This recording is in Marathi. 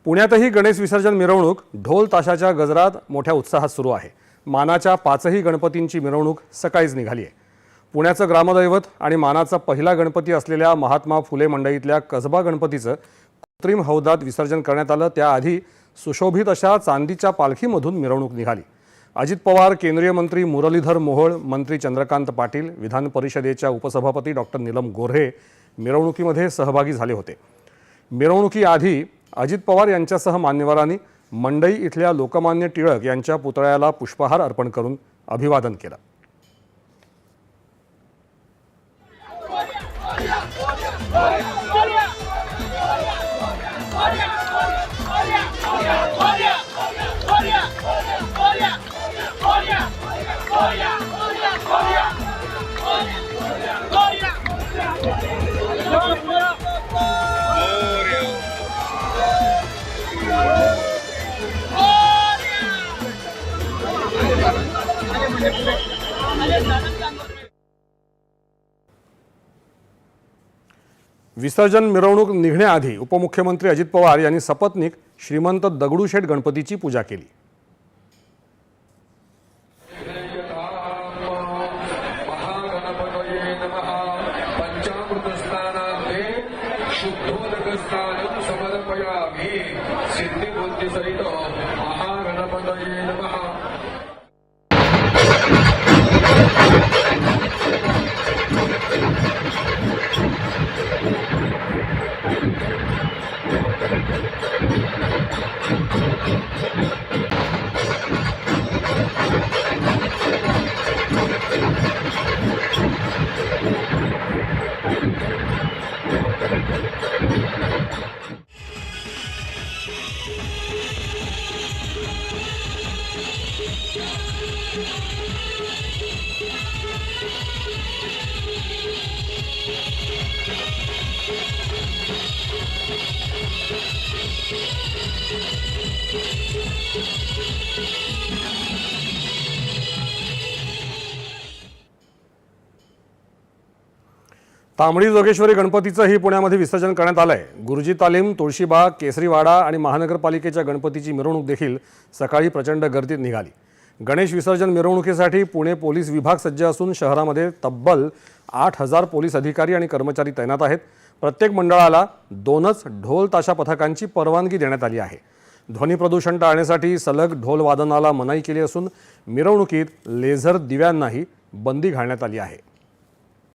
पुण्यातही गणेश विसर्जन मिरवणूक ढोल ताशाच्या गजरात मोठ्या उत्साहात सुरू आहे। मानाच्या 5ही गणपतींची मिरवणूक सकाळीच निघाली आहे। पुण्याचं ग्रामदैवत आणि मानाचा पहिला गणपती असलेल्या महात्मा फुले मंडईतल्या कसबा गणपतीचं कृत्रिम हौदात विसर्जन करण्यात आलं। त्याआधी सुशोभित अशा चांदीच्या पालखीमधून मिरवणूक निघाली। अजित पवार, केंद्रीय मंत्री मुरलीधर मोहोळ, मंत्री चंद्रकांत पाटील, विधान परिषदेच्या उपसभापती डॉक्टर नीलम गोऱ्हे मिरवणुकीमध्ये सहभागी झाले होते। मिरवणुकीआधी अजित पवार यांच्यासह मान्यवरांनी मंडई इथल्या लोकमान्य टिळक यांच्या पुतळ्याला पुष्पहार अर्पण करून अभिवादन केलं। विसर्जन मिरवणूक निघण्याआधी उपमुख्यमंत्री अजित पवार यांनी सपत्नीक श्रीमंत दगडूशेठ गणपतीची पूजा केली। तांबडी जोगेश्वरी गणपतीचंही पुण्यामध्ये विसर्जन करण्यात आलंय। गुरुजी तालीम, तुळशीबाग, केसरीवाडा आणि महानगरपालिकेच्या गणपतीची मिरवणूक देखील सकाळी प्रचंड गर्दीत निघाली। गणेश विसर्जन मिरवणुकीसाठी पुणे पोलीस विभाग सज्ज असून शहरामध्ये तब्बल 8000 पोलीस अधिकारी आणि कर्मचारी तैनात आहेत। प्रत्येक मंडळाला 2च ढोल ताशा पथकांची परवानगी देण्यात आली आहे। ध्वनी प्रदूषण टाळण्यासाठी सलग ढोल वादनाला मनाई केली असून मिरवणुकीत लेझर दिव्यांनाही बंदी घालण्यात आली आहे।